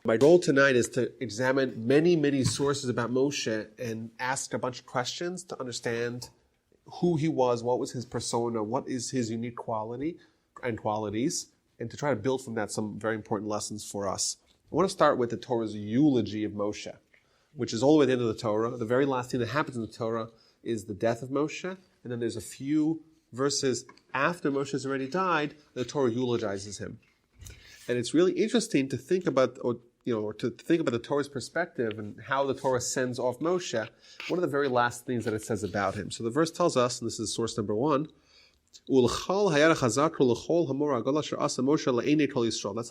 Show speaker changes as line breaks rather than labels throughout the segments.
My goal tonight is to examine many sources about Moshe and ask a bunch of questions to understand who he was, what was his persona, what is his unique quality and qualities, and to try to build from that some very important lessons for us. I want to start with the Torah's eulogy of Moshe, which is all the way at the end of the Torah. The very last thing that happens in the Torah is the death of Moshe, and then there's a few verses after Moshe has already died, the Torah eulogizes him. And it's really interesting to think about, or to think about the Torah's perspective and how the Torah sends off Moshe. One of the very last things that it says about him. So the verse tells us, and this is source number 1, that's the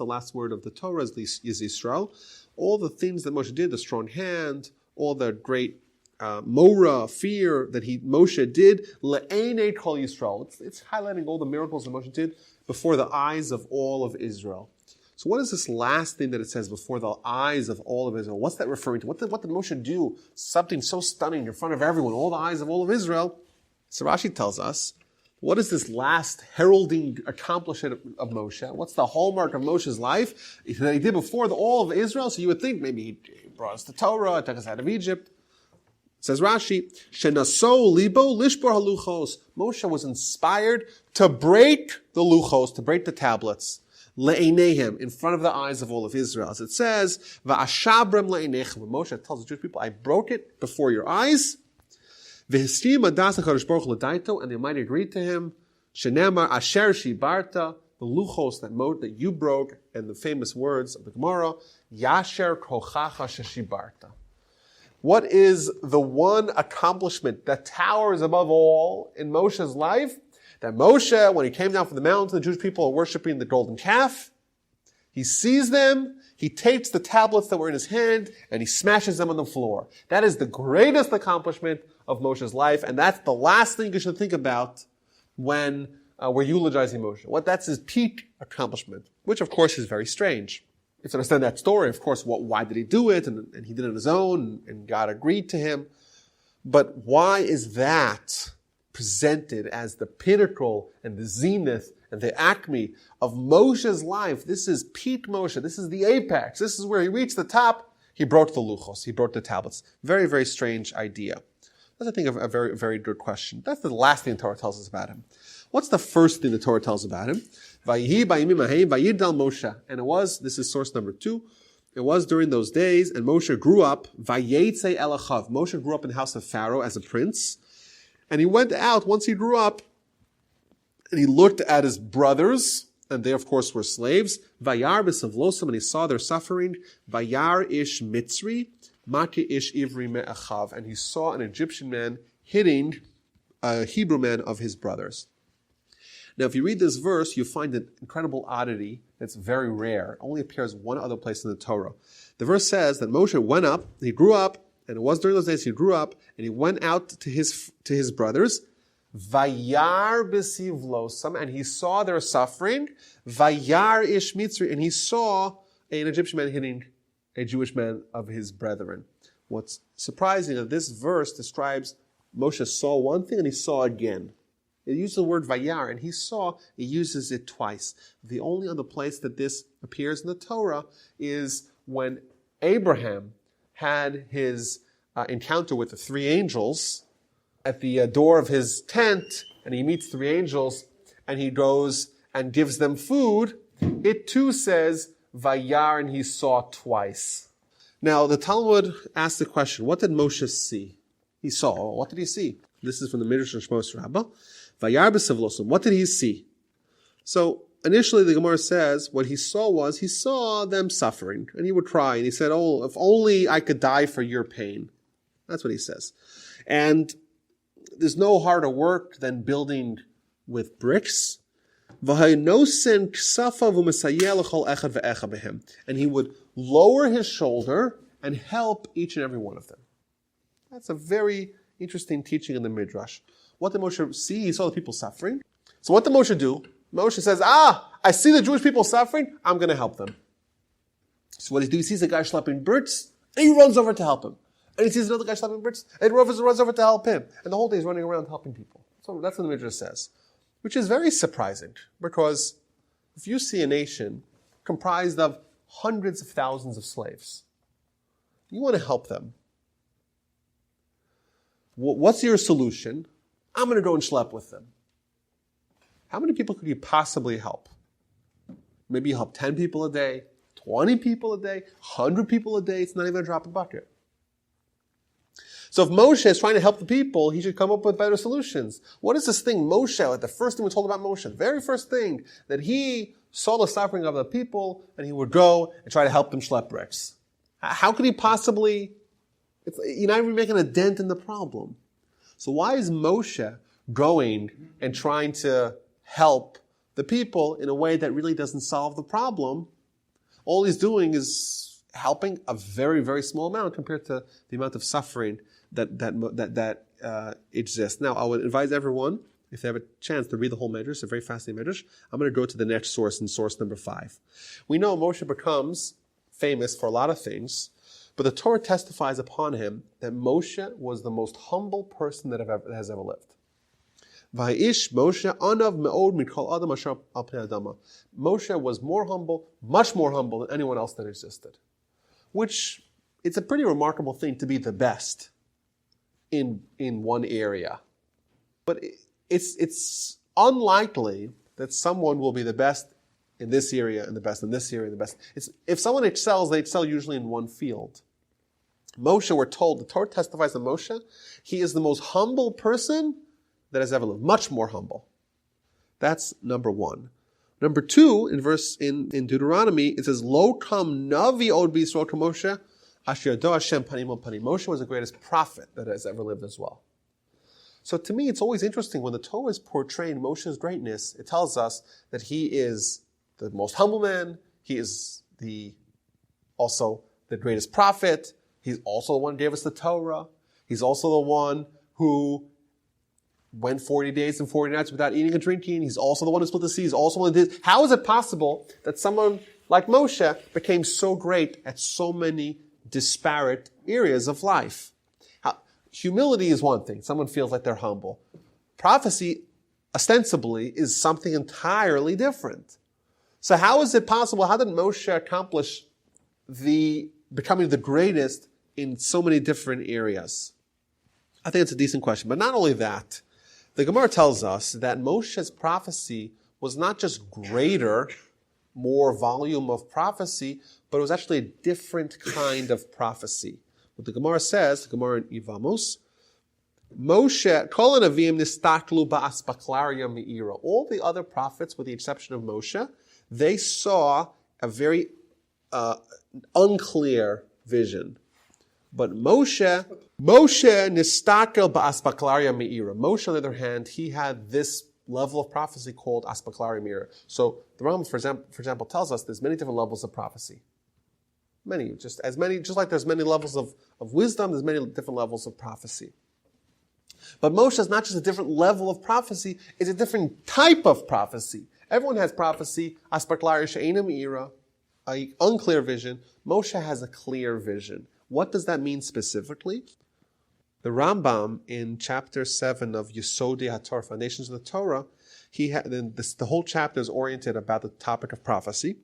last word of the Torah, is Yisrael. All the things that Moshe did, the strong hand, all the great Mora, fear that Moshe did, le'enei kol Yisrael. It's highlighting all the miracles that Moshe did before the eyes of all of Israel. So what is this last thing that it says, before the eyes of all of Israel? What's that referring to? What did Moshe do? Something so stunning in front of everyone, all the eyes of all of Israel. So Rashi tells us, what is this last heralding accomplishment of Moshe? What's the hallmark of Moshe's life that he did before all of Israel? So you would think maybe he brought us the Torah, took us out of Egypt. Says Rashi, Shenaso libo lishbor haluchos. Moshe was inspired to break the luchos, to break the tablets, le'einehim, in front of the eyes of all of Israel. As it says, va'ashabrem le'einechem. When Moshe tells the Jewish people, I broke it before your eyes. V'histim adas HaKadosh Baruch Hu l'daito, and they might agree to him. Shenemar asher shibarta, the luchos that you broke, and the famous words of the Gemara, Yasher kochacha sheshibarta. What is the one accomplishment that towers above all in Moshe's life? That Moshe, when he came down from the mountain, the Jewish people are worshiping the golden calf. He sees them, he takes the tablets that were in his hand, and he smashes them on the floor. That is the greatest accomplishment of Moshe's life, and that's the last thing you should think about when we're eulogizing Moshe. That's his peak accomplishment, which of course is very strange. If you understand that story, of course, why did he do it? And he did it on his own, and God agreed to him. But why is that presented as the pinnacle and the zenith and the acme of Moshe's life? This is peak Moshe. This is the apex. This is where he reached the top. He broke the luchos. He broke the tablets. Very, very strange idea. That's, I think, a very, very good question. That's the last thing the Torah tells us about him. What's the first thing the Torah tells about him? Vayihi bayimim hahem vayidal Moshe. And it was, this is source number 2, it was during those days, and Moshe grew up, vayetze elachav. Moshe grew up in the house of Pharaoh as a prince, and he went out once he grew up, and he looked at his brothers, and they of course were slaves. Vayar b'savlosam, and he saw their suffering. Vayar ish mitzri, maki ish ivri me'achav, and he saw an Egyptian man hitting a Hebrew man of his brothers. Now, if you read this verse, you find an incredible oddity that's very rare. It only appears one other place in the Torah. The verse says that Moshe went up, he grew up, and it was during those days he grew up, and he went out to his brothers, Vayar b'sivlosam, and he saw their suffering, Vayar ish mitzri, and he saw an Egyptian man hitting a Jewish man of his brethren. What's surprising is that this verse describes Moshe saw one thing and he saw again. It uses the word vayar, and he saw, it uses it twice. The only other place that this appears in the Torah is when Abraham had his encounter with the 3 angels at the door of his tent, and he meets 3 angels, and he goes and gives them food. It too says vayar, and he saw twice. Now, the Talmud asks the question, what did Moshe see? He saw, what did he see? This is from the Midrash Shmos Rabbah. Vayar b'savlosam. What did he see? So initially the Gemara says what he saw them suffering, and he would cry, and he said, "Oh, if only I could die for your pain." That's what he says. And there's no harder work than building with bricks. And he would lower his shoulder and help each and every one of them. That's a very interesting teaching in the Midrash. What did Moshe see? He saw the people suffering. So what did Moshe do? Moshe says, I see the Jewish people suffering, I'm going to help them. So what does he do? He sees a guy schlepping bricks, and he runs over to help him. And he sees another guy schlepping bricks, and he runs over to help him. And the whole day he's running around helping people. So that's what the Midrash says. Which is very surprising, because if you see a nation comprised of hundreds of thousands of slaves. You want to help them. What's your solution? I'm going to go and schlep with them. How many people could you possibly help? Maybe you help 10 people a day, 20 people a day, 100 people a day. It's not even a drop in the bucket. So if Moshe is trying to help the people, he should come up with better solutions. What is this thing, Moshe, like the first thing we're told about Moshe, the very first thing, that he saw the suffering of the people and he would go and try to help them schlep bricks. How could he possibly, you're not even making a dent in the problem. So why is Moshe going and trying to help the people in a way that really doesn't solve the problem? All he's doing is helping a very, very small amount compared to the amount of suffering that exists. Now, I would advise everyone, if they have a chance, to read the whole Medrash. It's a very fascinating Medrash. I'm going to go to the next source, in source number 5. We know Moshe becomes famous for a lot of things, but the Torah testifies upon him that Moshe was the most humble person that has ever lived. Moshe was more humble, much more humble than anyone else that existed. Which, it's a pretty remarkable thing to be the best in one area. But it's unlikely that someone will be the best in this area and the best in this area and the best. If someone excels, they excel usually in one field. Moshe, we're told, the Torah testifies that Moshe, he is the most humble person that has ever lived. Much more humble. That's number 1. Number 2, in Deuteronomy, it says, Lo kam navi od b'Yisrael k'Moshe, asher yado Hashem panim al panim. Moshe was the greatest prophet that has ever lived as well. So to me, it's always interesting when the Torah is portraying Moshe's greatness, it tells us that he is the most humble man, he is also the greatest prophet, he's also the one who gave us the Torah, he's also the one who went 40 days and 40 nights without eating and drinking. He's also the one who split the sea. He's also the one who did. How is it possible that someone like Moshe became so great at so many disparate areas of life? Humility is one thing. Someone feels like they're humble. Prophecy, ostensibly, is something entirely different. So how is it possible? How did Moshe accomplish becoming the greatest in so many different areas? I think it's a decent question. But not only that, the Gemara tells us that Moshe's prophecy was not just greater, more volume of prophecy, but it was actually a different kind of prophecy. What the Gemara says, the Gemara in Yevamos, Moshe, kol hanavim nistaklu ba'aspaklaria me'ira. All the other prophets, with the exception of Moshe, they saw a very unclear vision. But Moshe nistakel ba'aspaklaria me'ira. Moshe, on the other hand, he had this level of prophecy called aspaklaria me'ira. So the Rambam, for example, tells us there's many different levels of prophecy. Just like there's many levels of wisdom, there's many different levels of prophecy. But Moshe is not just a different level of prophecy, it's a different type of prophecy. Everyone has prophecy, aspaklaria she'ena me'ira, an unclear vision. Moshe has a clear vision. What does that mean specifically? The Rambam in chapter 7 of Yesodei HaTorah, Foundations of the Torah, the whole chapter is oriented about the topic of prophecy.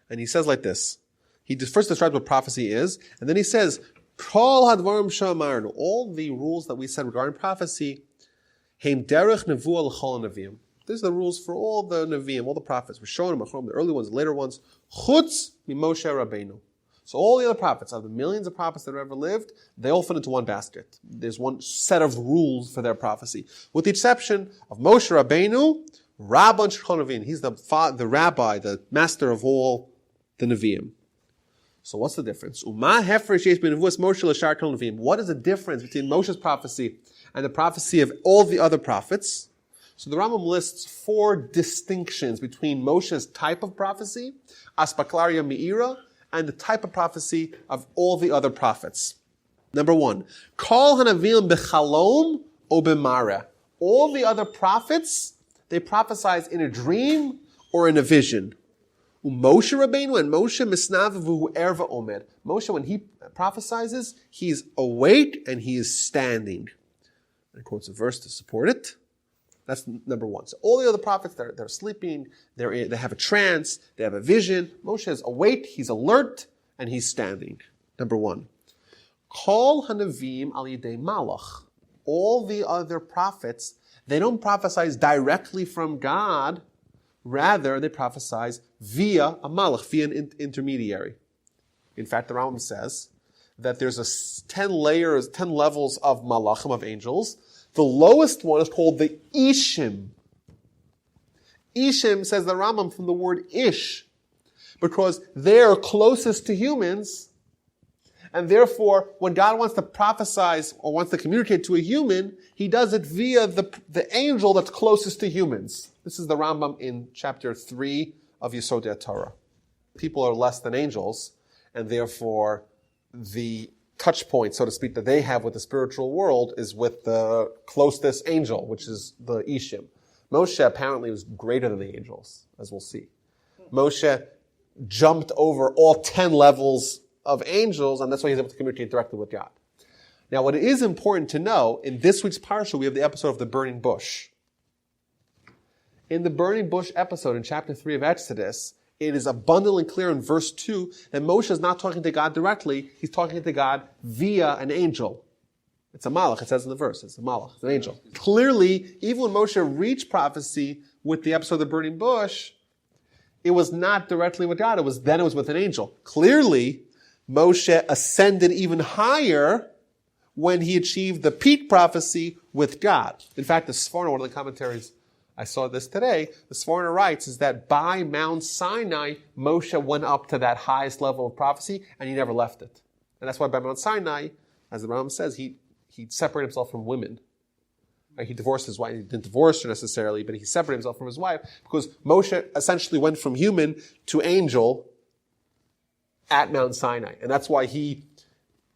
And he says like this. He first describes what prophecy is, and then he says, Kol hadvarim she'amarnu, all the rules that we said regarding prophecy, heim derech nevuah l'chol neviim. These are the rules for all the neviim, all the prophets. We're showing them, the early ones, the later ones. Chutz mi-Moshe Rabbeinu. So all the other prophets, out of the millions of prophets that have ever lived, they all fit into one basket. There's one set of rules for their prophecy. With the exception of Moshe Rabbeinu, Rabban Shechon Neviim. He's the rabbi, the master of all the Neviim. So what's the difference? What is the difference between Moshe's prophecy and the prophecy of all the other prophets? So the Rambam lists 4 distinctions between Moshe's type of prophecy, aspaklaria me'ira, and the type of prophecy of all the other prophets. Number 1, kol hanavim bechalom o b'mareh. All the other prophets, they prophesize in a dream or in a vision. Moshe Rabbeinu and Moshe misnavu erva omed. Moshe, when he prophesizes, he's awake and he is standing. And he quotes a verse to support it. That's number one. So all the other prophets, they're sleeping, they have a trance, they have a vision. Moshe is awake, he's alert, and he's standing. Number one. Kol hanavim al yidei malach. All the other prophets, they don't prophesy directly from God, rather they prophesy via a malach, via an intermediary. In fact, the Rambam says that there's 10 levels of malachim, of angels. The lowest one is called the Ishim. Ishim, says the Rambam, from the word Ish, because they're closest to humans, and therefore, when God wants to prophesize or wants to communicate to a human, he does it via the angel that's closest to humans. This is the Rambam in chapter 3 of Yesodei Torah. People are less than angels, and therefore the touch point, so to speak, that they have with the spiritual world is with the closest angel, which is the Ishim. Moshe apparently was greater than the angels, as we'll see. Moshe jumped over all 10 levels of angels, and that's why he's able to communicate directly with God. Now, what is important to know, in this week's parsha, we have the episode of the burning bush. In the burning bush episode in chapter 3 of Exodus, it is abundantly clear in verse 2 that Moshe is not talking to God directly, he's talking to God via an angel. It's a malach, it says in the verse, it's a malach, it's an angel. Clearly, even when Moshe reached prophecy with the episode of the burning bush, it was not directly with God, it was with an angel. Clearly, Moshe ascended even higher when he achieved the peak prophecy with God. In fact, the Sforno, one of the commentaries, I saw this today, the Sforno writes is that by Mount Sinai, Moshe went up to that highest level of prophecy and he never left it. And that's why by Mount Sinai, as the Rambam says, he separated himself from women. He divorced his wife. He didn't divorce her necessarily, but he separated himself from his wife because Moshe essentially went from human to angel at Mount Sinai. And that's why he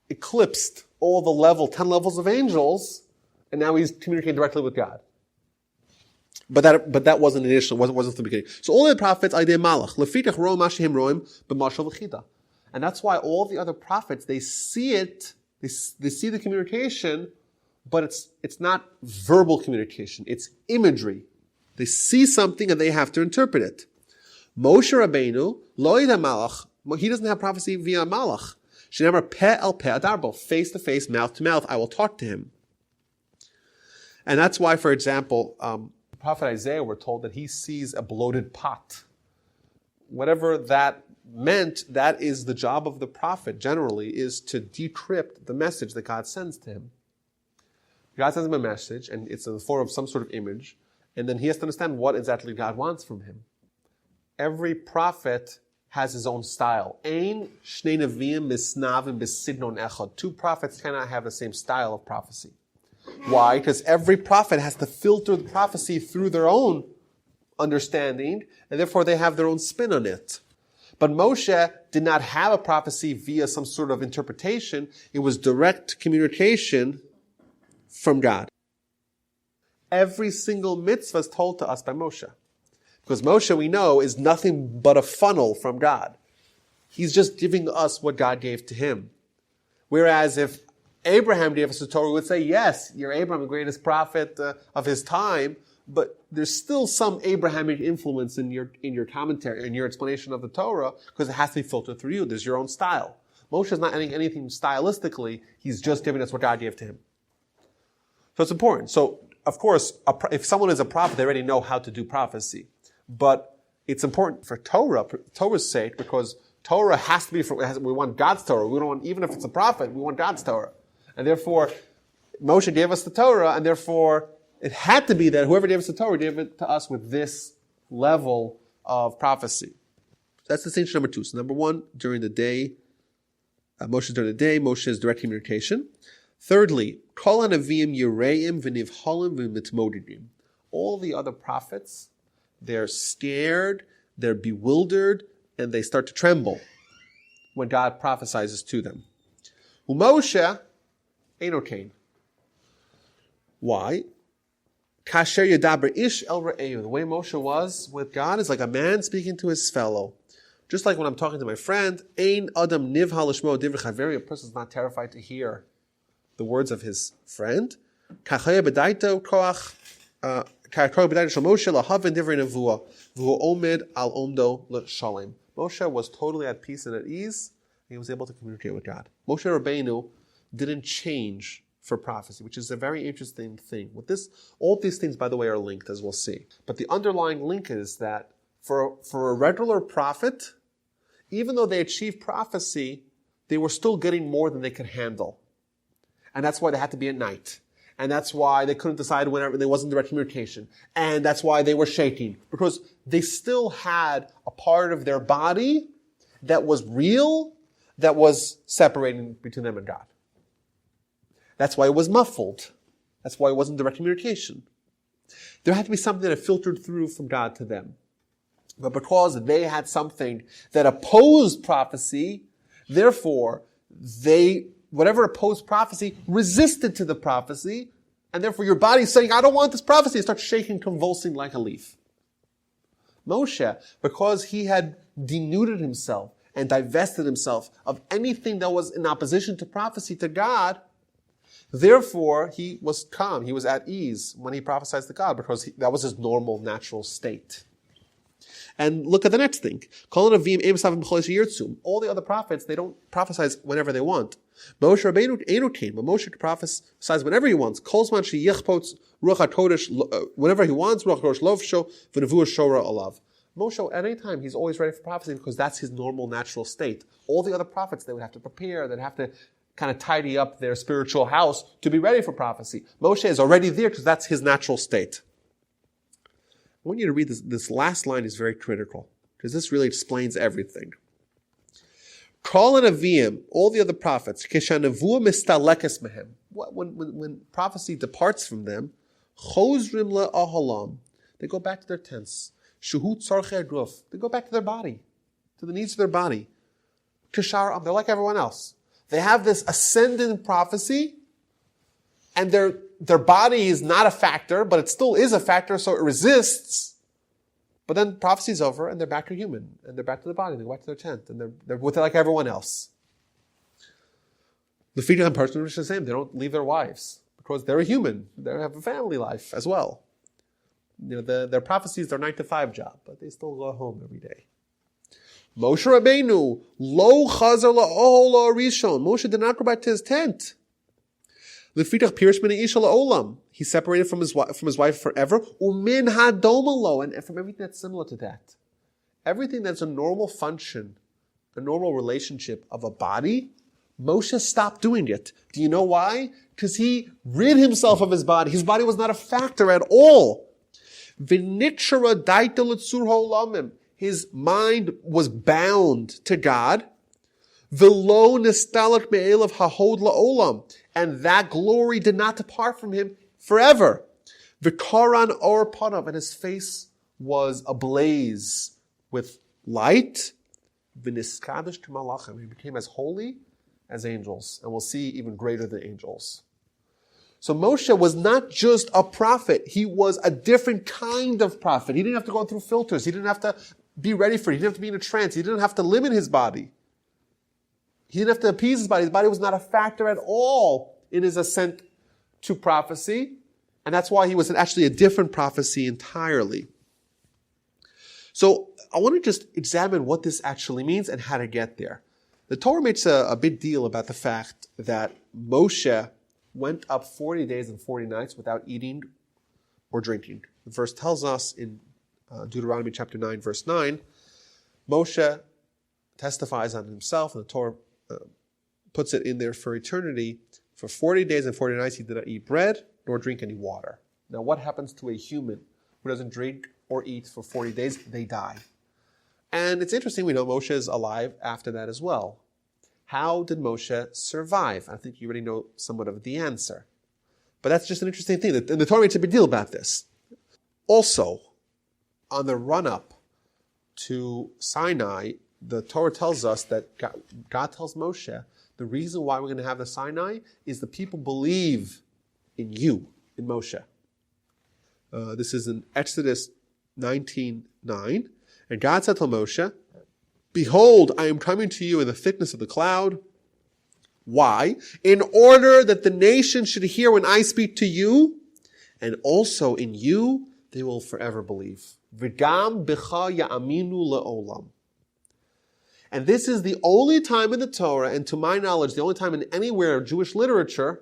eclipsed all the 10 levels of angels, and now he's communicating directly with God. But that wasn't initial, wasn't the beginning. So all the prophets, Aidei Malach, Lefitach Ro Mashim Roim, B'Mashal V'Chita. And that's why all the other prophets, they see it, they see the communication, but it's not verbal communication, it's imagery. They see something and they have to interpret it. Moshe Rabbeinu, Lo Yidei Malach, he doesn't have prophecy via malach. Shenemar peh el peh adarbo, face to face, mouth to mouth, I will talk to him. And that's why, for example, Prophet Isaiah, we're told that he sees a bloated pot. Whatever that meant, that is the job of the prophet, generally, is to decrypt the message that God sends to him. God sends him a message, and it's in the form of some sort of image, and then he has to understand what exactly God wants from him. Every prophet has his own style. Ein shnei neviim misnavim b'sidnon echad. Two prophets cannot have the same style of prophecy. Why? Because every prophet has to filter the prophecy through their own understanding, and therefore they have their own spin on it. But Moshe did not have a prophecy via some sort of interpretation. It was direct communication from God. Every single mitzvah is told to us by Moshe. Because Moshe, we know, is nothing but a funnel from God. He's just giving us what God gave to him. Whereas if Abraham gave us the Torah, we would say, yes, you're Abraham, the greatest prophet of his time, but there's still some Abrahamic influence in your commentary, in your explanation of the Torah, because it has to be filtered through you. There's your own style. Moshe is not adding anything stylistically, he's just giving us what God gave to him. So it's important. So, of course, if someone is a prophet, they already know how to do prophecy. But it's important for Torah's sake, because Torah has to be we want God's Torah. We don't want, even if it's a prophet, we want God's Torah. And therefore, Moshe gave us the Torah, and therefore, it had to be that whoever gave us the Torah gave it to us with this level of prophecy. That's distinction number 2. So number 1, during the day, Moshe during the day, Moshe's direct communication. Thirdly, Kol HaNeviim Yireim V'Nivhalim V'Mitmodedim. All the other prophets, they're scared, they're bewildered, and they start to tremble when God prophesies to them. Moshe Eino Kain. Why? Kasher Yadaber Ish El Re'ehu. The way Moshe was with God is like a man speaking to his fellow. Just like when I'm talking to my friend, Ein Adam Nivhal Lishmo Divrei Chaveri, a person is not terrified to hear the words of his friend. Kachaya B'daito Koach Moshe was totally at peace and at ease, and he was able to communicate with God. Moshe Rabbeinu didn't change for prophecy, which is a very interesting thing. With this, all these things, by the way, are linked, as we'll see. But the underlying link is that for a regular prophet, even though they achieved prophecy, they were still getting more than they could handle. And that's why they had to be at night. And that's why they couldn't decide whenever there wasn't direct communication. And that's why they were shaking. Because they still had a part of their body that was real, that was separating between them and God. That's why it was muffled. That's why it wasn't direct communication. There had to be something that filtered through from God to them. But because they had something that opposed prophecy, therefore, whatever opposed prophecy resisted to the prophecy, and therefore your body's saying, I don't want this prophecy. It starts shaking, convulsing like a leaf. Moshe, because he had denuded himself and divested himself of anything that was in opposition to prophecy to God, therefore he was calm, he was at ease when he prophesied to God, because that was his normal, natural state. And look at the next thing. All the other prophets, they don't prophesize whenever they want. Moshe Rabbeinu came, but Moshe prophesies whenever he wants. Whenever he wants, Moshe, at any time, he's always ready for prophecy because that's his normal, natural state. All the other prophets, they would have to prepare, they'd have to kind of tidy up their spiritual house to be ready for prophecy. Moshe is already there because that's his natural state. I want you to read this. This last line is very critical, because this really explains everything. Kol Nevi'im, all the other prophets, when prophecy departs from them, chozrim le'ahalam, they go back to their tents. Shuhu tzarchei gruf, they go back to their body, to the needs of their body. Kishar, they're like everyone else. They have this ascendant prophecy, and their body is not a factor, but it still is a factor, so it resists. But then prophecy's over, and they're back to human, and they're back to the body, they go back to their tent, and they're with it like everyone else. The Fijian person is the same. They don't leave their wives, because they're a human. They have a family life as well. Their prophecy is their 9-to-5 job, but they still go home every day. Moshe Rabbeinu, lo chazar la'ohol rishon. Moshe did not go back to his tent. L'fitach pirish min ha'isha la'olam. He separated from his wife forever. Umin hadomalo, and from everything that's similar to that. Everything that's a normal function, a normal relationship of a body, Moshe stopped doing it. Do you know why? Because he rid himself of his body. His body was not a factor at all. V'nitshara daita l'tzur ha'olamim. His mind was bound to God. V'lo nistalak me'elav hahod la'olam. And that glory did not depart from him forever. V'karan or panav, and his face was ablaze with light. V'niskadish k'malachim, he became as holy as angels, and we'll see even greater than angels. So Moshe was not just a prophet, he was a different kind of prophet. He didn't have to go through filters, he didn't have to be ready for it, he didn't have to be in a trance, he didn't have to limit his body. He didn't have to appease his body was not a factor at all in his ascent to prophecy, and that's why he was actually a different prophecy entirely. So I want to just examine what this actually means and how to get there. The Torah makes a big deal about the fact that Moshe went up 40 days and 40 nights without eating or drinking. The verse tells us in Deuteronomy chapter 9, verse 9, Moshe testifies on himself, and the Torah puts it in there for eternity. For 40 days and 40 nights he did not eat bread nor drink any water. Now what happens to a human who doesn't drink or eat for 40 days? They die. And it's interesting, we know Moshe is alive after that as well. How did Moshe survive? I think you already know somewhat of the answer. But that's just an interesting thing. And the Torah makes a big deal about this. Also, on the run-up to Sinai, the Torah tells us that God tells Moshe, the reason why we're going to have the Sinai is the people believe in you, in Moshe. This is in Exodus 19:9. And God said to Moshe, behold, I am coming to you in the thickness of the cloud. Why? In order that the nation should hear when I speak to you, and also in you, they will forever believe. V'gam b'cha ya'aminu le'olam. And this is the only time in the Torah, and to my knowledge, the only time in anywhere of Jewish literature,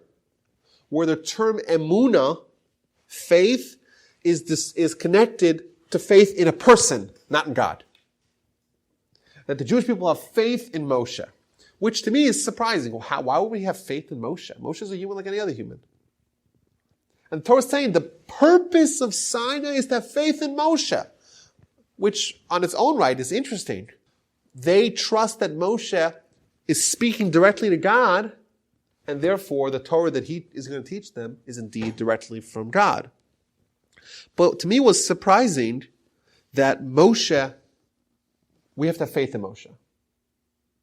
where the term emunah, faith, is connected to faith in a person, not in God. That the Jewish people have faith in Moshe, which to me is surprising. Why would we have faith in Moshe? Moshe is a human like any other human. And the Torah is saying the purpose of Sinai is to have faith in Moshe, which on its own right is interesting. They trust that Moshe is speaking directly to God, and therefore the Torah that he is going to teach them is indeed directly from God. But to me it was surprising that Moshe, we have to have faith in Moshe.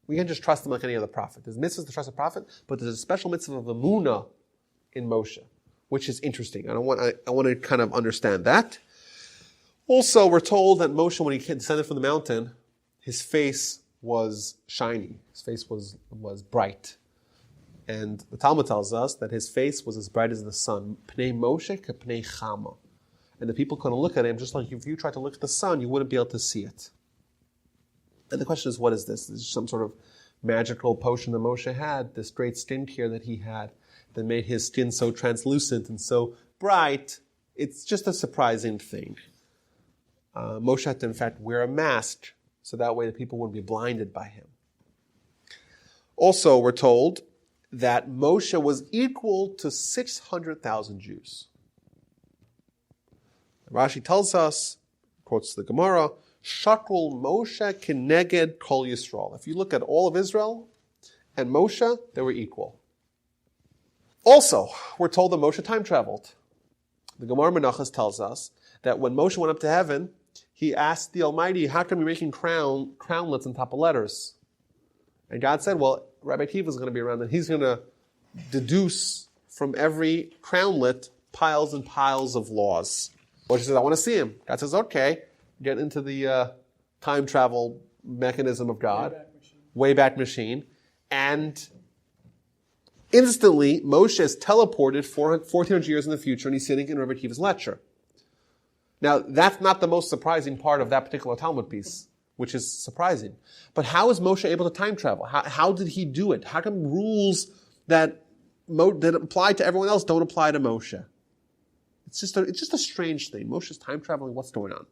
We can't just trust him like any other prophet. There's mitzvahs to trust a prophet, but there's a special mitzvah of emunah in Moshe, which is interesting. I want to kind of understand that. Also, we're told that Moshe, when he descended from the mountain, his face was shiny. His face was bright. And the Talmud tells us that his face was as bright as the sun. Pnei Moshe ke pnei Chama. And the people couldn't look at him, just like if you tried to look at the sun, you wouldn't be able to see it. And the question is, what is this? This is some sort of magical potion that Moshe had, this great skin care that he had, that made his skin so translucent and so bright. It's just a surprising thing. Moshe had to, in fact, wear a mask, so that way the people wouldn't be blinded by him. Also, we're told that Moshe was equal to 600,000 Jews. Rashi tells us, quotes the Gemara, Shakul Moshe keneged kol Yisrael. If you look at all of Israel and Moshe, they were equal. Also, we're told that Moshe time traveled. The Gemara Menachos tells us that when Moshe went up to heaven, he asked the Almighty, how come you're making crownlets on top of letters? And God said, well, Rabbi Akiva is going to be around, and he's going to deduce from every crownlet piles and piles of laws. Moshe says, I want to see him. God says, okay, get into the time travel mechanism of God, Wayback Machine, and instantly Moshe is teleported 1,400 years in the future, and he's sitting in Rabbi Akiva's lecture. Now, that's not the most surprising part of that particular Talmud piece, which is surprising. But how is Moshe able to time travel? How did he do it? How come rules that apply to everyone else don't apply to Moshe? It's just a strange thing. Moshe's time traveling. What's going on?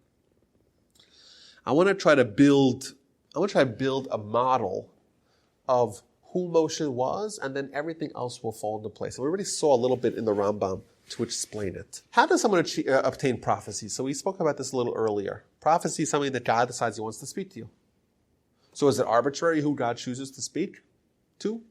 I want to try to build a model of who Moshe was, and then everything else will fall into place. And we already saw a little bit in the Rambam to explain it. How does someone obtain prophecy? So we spoke about this a little earlier. Prophecy is something that God decides he wants to speak to you. So is it arbitrary who God chooses to speak to?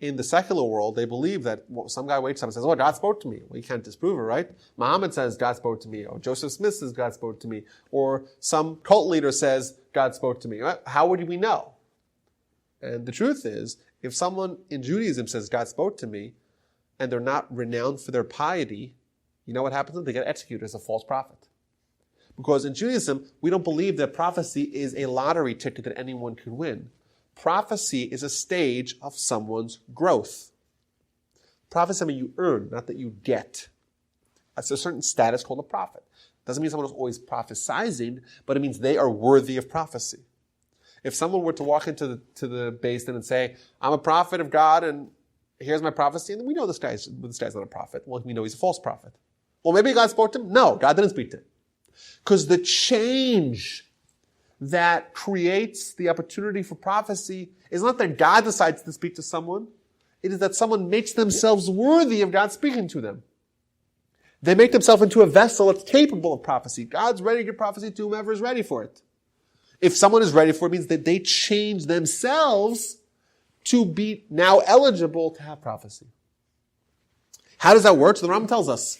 In the secular world, they believe that some guy wakes up and says, oh, God spoke to me. Well, you can't disprove it, right? Muhammad says God spoke to me, or Joseph Smith says God spoke to me, or some cult leader says God spoke to me. How would we know? And the truth is, if someone in Judaism says God spoke to me, and they're not renowned for their piety, you know what happens to them? They get executed as a false prophet. Because in Judaism, we don't believe that prophecy is a lottery ticket that anyone can win. Prophecy is a stage of someone's growth. Prophecy is something you earn, not that you get. That's a certain status called a prophet. Doesn't mean someone is always prophesizing, but it means they are worthy of prophecy. If someone were to walk into the Beis Din and say, I'm a prophet of God, and here's my prophecy, and we know this guy's not a prophet. Well, we know he's a false prophet. Well, maybe God spoke to him. No, God didn't speak to him. Because the change that creates the opportunity for prophecy is not that God decides to speak to someone. It is that someone makes themselves worthy of God speaking to them. They make themselves into a vessel that's capable of prophecy. God's ready to give prophecy to whomever is ready for it. If someone is ready for it, it means that they change themselves to be now eligible to have prophecy. How does that work? So the Rambam tells us.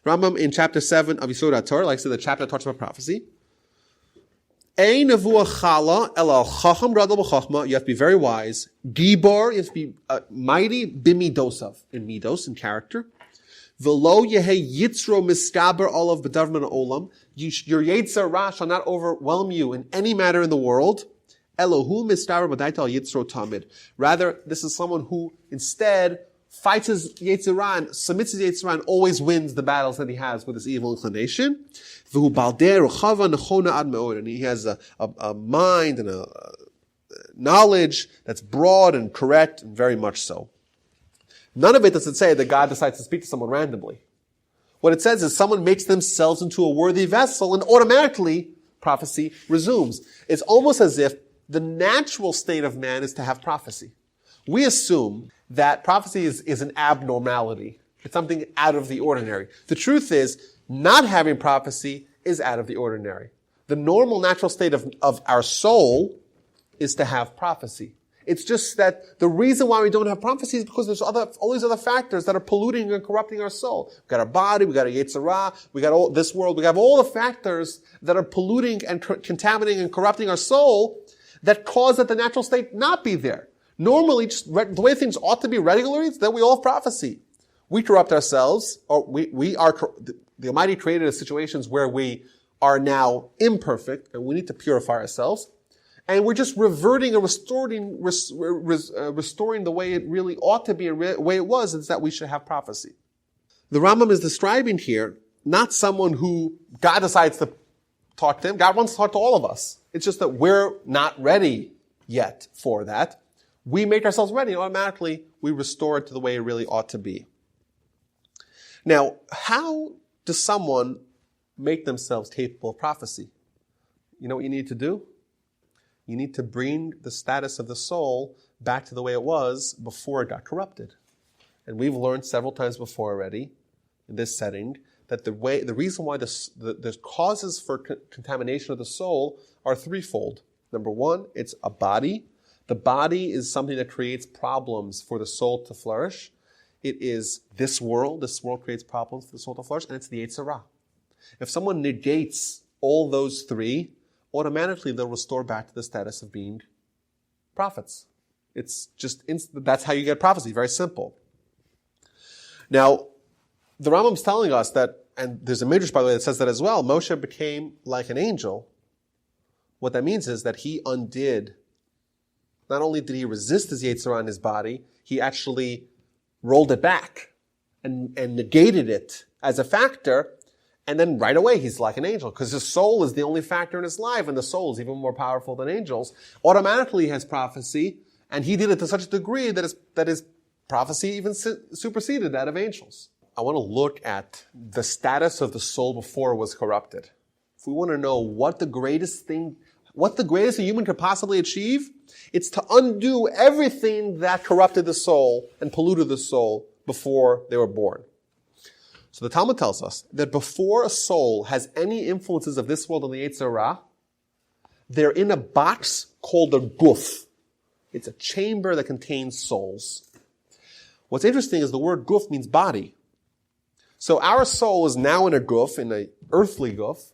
Rambam in chapter 7 of Yisod HaTorah, like I said, the chapter that talks about prophecy. You have to be very wise. Gibor, you have to be mighty, bimidosav, in midos, in character. V'lo yehe yitzro miskaber olav b'davman olam. Your yetzer ra shall not overwhelm you in any matter in the world. Elohu miskaber b'daital yitzro tamid. Rather, this is someone who instead fights his Yetzer Hara and submits his Yetzer Hara and always wins the battles that he has with his evil inclination. And he has a mind and a knowledge that's broad and correct, and very much so. None of it does it say that God decides to speak to someone randomly. What it says is someone makes themselves into a worthy vessel and automatically prophecy resumes. It's almost as if the natural state of man is to have prophecy. We assume that prophecy is an abnormality. It's something out of the ordinary. The truth is, not having prophecy is out of the ordinary. The normal natural state of our soul is to have prophecy. It's just that the reason why we don't have prophecy is because there's all these other factors that are polluting and corrupting our soul. We've got our body, we've got our Yetzer Hara, we got all this world, we have all the factors that are polluting and contaminating and corrupting our soul that cause that the natural state not be there. Normally, just the way things ought to be regularly is that we all have prophecy. We corrupt ourselves, or the Almighty created situations where we are now imperfect and we need to purify ourselves. And we're just reverting and restoring the way it really ought to be and the way it was, is that we should have prophecy. The Rambam is describing here not someone who God decides to talk to him. God wants to talk to all of us. It's just that we're not ready yet for that. We make ourselves ready, and automatically we restore it to the way it really ought to be. Now, how does someone make themselves capable of prophecy? You know what you need to do? You need to bring the status of the soul back to the way it was before it got corrupted. And we've learned several times before already in this setting that the reason why the causes for contamination of the soul are threefold. Number one, it's a body. The body is something that creates problems for the soul to flourish. It is this world. This world creates problems for the soul to flourish, and it's the Yetzer Hara. If someone negates all those three, automatically they'll restore back to the status of being prophets. It's just, that's how you get prophecy. Very simple. Now, the Rambam's telling us that, and there's a midrash, by the way, that says that as well, Moshe became like an angel. What that means is that he undid, not only did he resist his Yetzer Hara in his body, he actually rolled it back and negated it as a factor. And then right away, he's like an angel, because his soul is the only factor in his life, and the soul is even more powerful than angels. Automatically he has prophecy, and he did it to such a degree that his prophecy even superseded that of angels. I want to look at the status of the soul before it was corrupted. If we want to know what the greatest a human could possibly achieve, it's to undo everything that corrupted the soul and polluted the soul before they were born. So the Talmud tells us that before a soul has any influences of this world and the Yetzer Hara, they're in a box called a guf. It's a chamber that contains souls. What's interesting is the word guf means body. So our soul is now in a guf, in an earthly guf,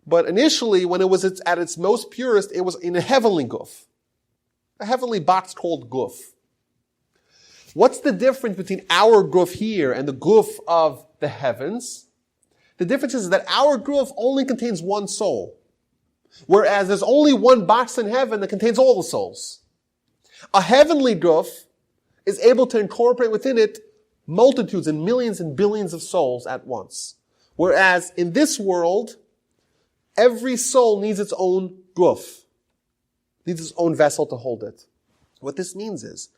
but initially when it was at its most purest, it was in a heavenly guf. A heavenly box called guf. What's the difference between our guf here and the guf of the heavens? The difference is that our guf only contains one soul, whereas there's only one box in heaven that contains all the souls. A heavenly guf is able to incorporate within it multitudes and millions and billions of souls at once. Whereas in this world, every soul needs its own guf, needs its own vessel to hold it. What this means is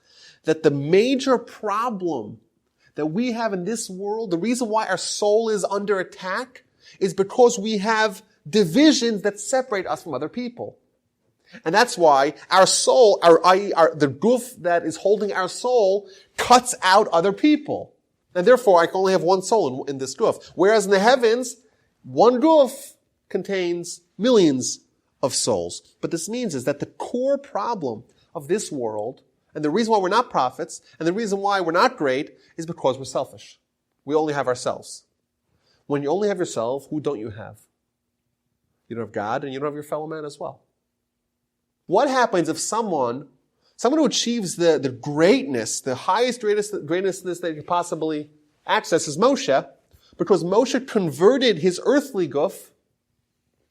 that the major problem that we have in this world, the reason why our soul is under attack, is because we have divisions that separate us from other people. And that's why our soul, the guf that is holding our soul, cuts out other people. And therefore, I can only have one soul in this guf. Whereas in the heavens, one guf contains millions of souls. But this means is that the core problem of this world, and the reason why we're not prophets, and the reason why we're not great, is because we're selfish. We only have ourselves. When you only have yourself, who don't you have? You don't have God, and you don't have your fellow man as well. What happens if someone who achieves the greatness, the highest greatness that you could possibly access is Moshe, because Moshe converted his earthly guf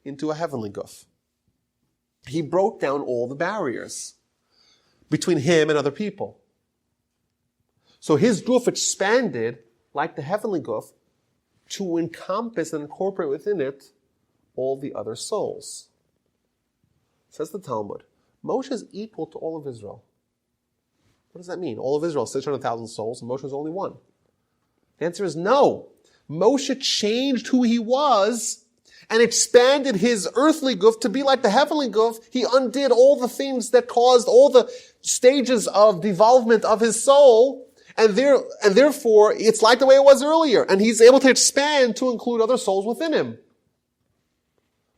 into a heavenly guf. He broke down all the barriers between him and other people. So his guf expanded, like the heavenly guf, to encompass and incorporate within it all the other souls. Says the Talmud, Moshe is equal to all of Israel. What does that mean? All of Israel, 600,000 souls, and Moshe is only one. The answer is no. Moshe changed who he was and expanded his earthly guf to be like the heavenly guf. He undid all the things that caused all the stages of development of his soul, and therefore it's like the way it was earlier, and he's able to expand to include other souls within him.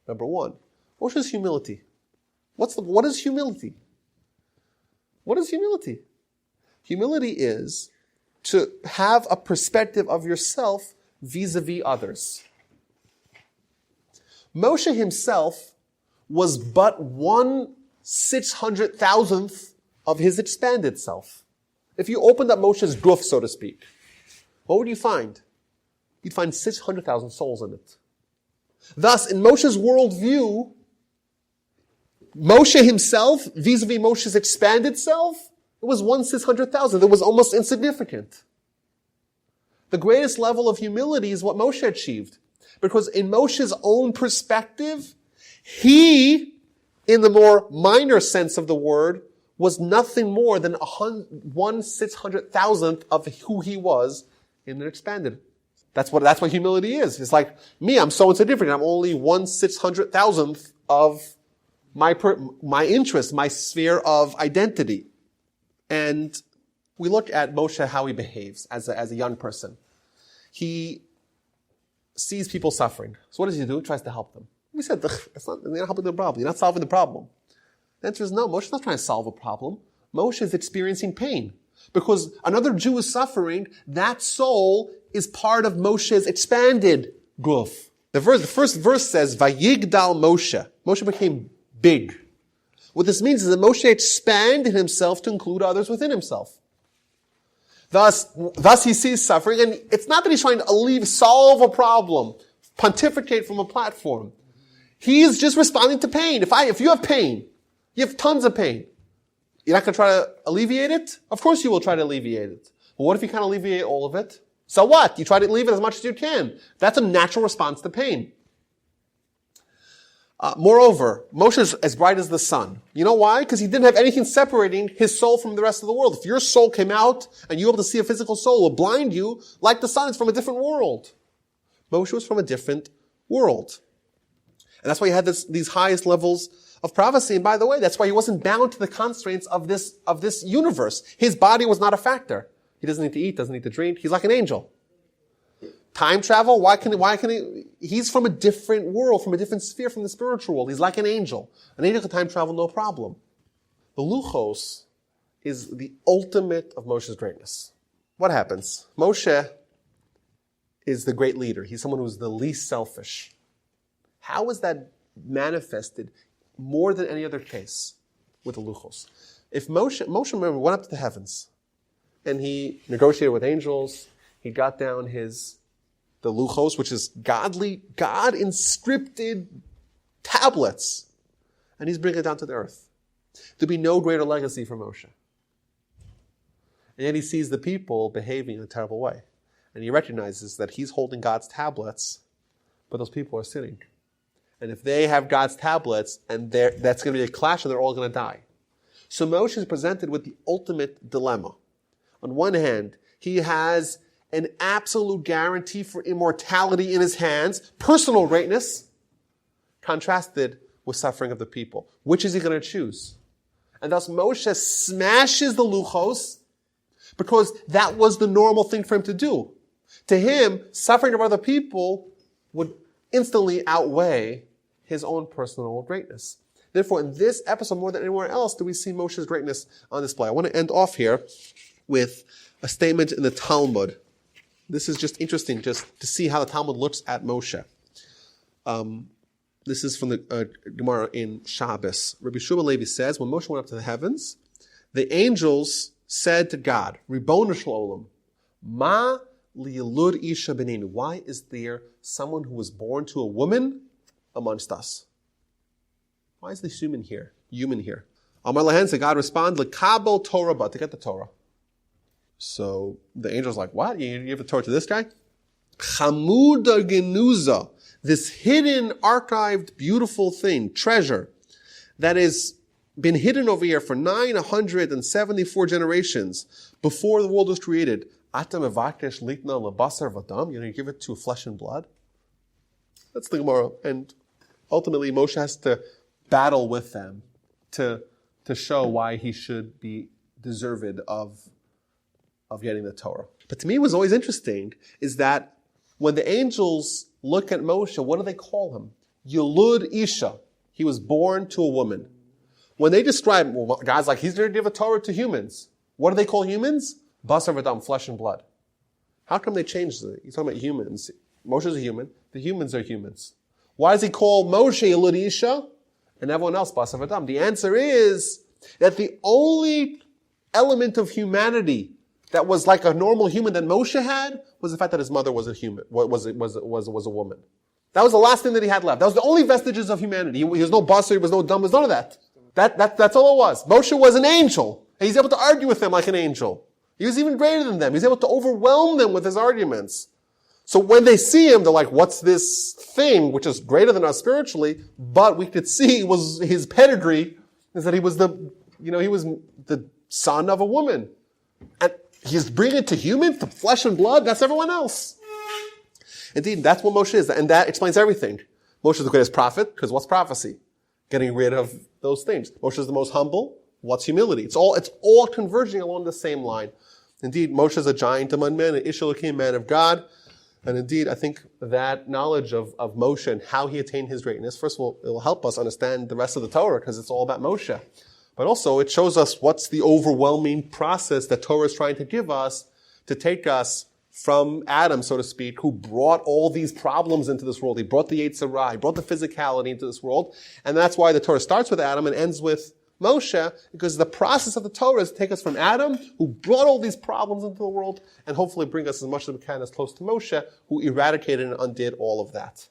Number one, Moshe's humility. What is humility? What is humility? Humility is to have a perspective of yourself vis-a-vis others. Moshe himself was but 1/600,000th of his expanded self. If you opened up Moshe's guf, so to speak, what would you find? You'd find 600,000 souls in it. Thus, in Moshe's worldview, Moshe himself, vis-a-vis Moshe's expanded self, it was 1/600,000th. It was almost insignificant. The greatest level of humility is what Moshe achieved. Because in Moshe's own perspective, he, in the more minor sense of the word, was nothing more than 1/600,000th of who he was in an expanded. That's what humility is. It's like, me, I'm so insignificant. I'm only 1/600,000th of my interest, my sphere of identity. And we look at Moshe, how he behaves as a young person. He sees people suffering. So what does he do? He tries to help them. We said, you're not helping the problem. You're not solving the problem. The answer is no. Moshe's not trying to solve a problem. Moshe is experiencing pain. Because another Jew is suffering, that soul is part of Moshe's expanded guf. The first verse says, Vayigdal Moshe. Moshe became big. What this means is that Moshe expanded himself to include others within himself. Thus he sees suffering, and it's not that he's trying to solve a problem, pontificate from a platform. He's just responding to pain. If you have pain, you have tons of pain. You're not going to try to alleviate it? Of course you will try to alleviate it. But what if you can't alleviate all of it? So what? You try to alleviate it as much as you can. That's a natural response to pain. Moreover, Moshe is as bright as the sun. You know why? Because he didn't have anything separating his soul from the rest of the world. If your soul came out and you were able to see a physical soul, it would blind you like the sun is from a different world. Moshe was from a different world. And that's why he had these highest levels of prophecy. And by the way, that's why he wasn't bound to the constraints of this universe. His body was not a factor. He doesn't need to eat, doesn't need to drink. He's like an angel. Time travel, why can he? He's from a different world, from a different sphere, from the spiritual world. He's like an angel. An angel can time travel, no problem. The Luchos is the ultimate of Moshe's greatness. What happens? Moshe is the great leader. He's someone who's the least selfish. How is that manifested more than any other case with the Luchos? If Moshe, remember, went up to the heavens, and he negotiated with angels, he got down the Luchos, which is God-inscripted tablets, and he's bringing it down to the earth. There'd be no greater legacy for Moshe. And yet he sees the people behaving in a terrible way. And he recognizes that he's holding God's tablets, but those people are sinning. And if they have God's tablets, and that's going to be a clash, and they're all going to die. So Moshe is presented with the ultimate dilemma. On one hand, he has an absolute guarantee for immortality in his hands, personal greatness, contrasted with suffering of the people. Which is he going to choose? And thus Moshe smashes the Luchos because that was the normal thing for him to do. To him, suffering of other people would instantly outweigh his own personal greatness. Therefore, in this episode, more than anywhere else, do we see Moshe's greatness on display. I want to end off here with a statement in the Talmud. This is just interesting just to see how the Talmud looks at Moshe. This is from the Gemara in Shabbos. Rabbi Shmuel Levi says, when Moshe went up to the heavens, the angels said to God, Ribono shel olam, Ma liyilud isha beninu. Why is there someone who was born to a woman amongst us? Why is this human here? Amar lahen, so God responded, L'kabel Torah ba, to get the Torah. So the angel's like, what? You give the Torah to this guy? Chamuda genuza, this hidden, archived, beautiful thing, treasure, that has been hidden over here for 974 generations before the world was created. Ata mevakesh litna lebasar v'dam, you give it to flesh and blood? That's the Gemara. And ultimately, Moshe has to battle with them to show why he should be deserved of getting the Torah. But to me, what's always interesting is that when the angels look at Moshe, what do they call him? Yulud Isha. He was born to a woman. When they describe, well, God's like, he's going to give a Torah to humans. What do they call humans? Basar v'dam, flesh and blood. How come they changed it? He's talking about humans. Moshe's a human. The humans are humans. Why does he call Moshe Yulud Isha and everyone else Basar v'dam? The answer is that the only element of humanity that was like a normal human that Moshe had was the fact that his mother was a human, was a woman. That was the last thing that he had left. That was the only vestiges of humanity. He was no basar, he was no dumb, he was none of that. That's all it was. Moshe was an angel, and he's able to argue with them like an angel. He was even greater than them. He's able to overwhelm them with his arguments. So when they see him, they're like, what's this thing which is greater than us spiritually, but we could see was his pedigree is that he was the son of a woman. And he's bringing it to humans, to flesh and blood. That's everyone else. Indeed, that's what Moshe is. And that explains everything. Moshe is the greatest prophet, because what's prophecy? Getting rid of those things. Moshe is the most humble. What's humility? It's all converging along the same line. Indeed, Moshe is a giant among men, an Ish Elokim, man of God. And indeed, I think that knowledge of Moshe and how he attained his greatness, first of all, it will help us understand the rest of the Torah, because it's all about Moshe. But also, it shows us what's the overwhelming process that Torah is trying to give us to take us from Adam, so to speak, who brought all these problems into this world. He brought the Yetzer Hara, he brought the physicality into this world. And that's why the Torah starts with Adam and ends with Moshe, because the process of the Torah is to take us from Adam, who brought all these problems into the world, and hopefully bring us as much as we can as close to Moshe, who eradicated and undid all of that.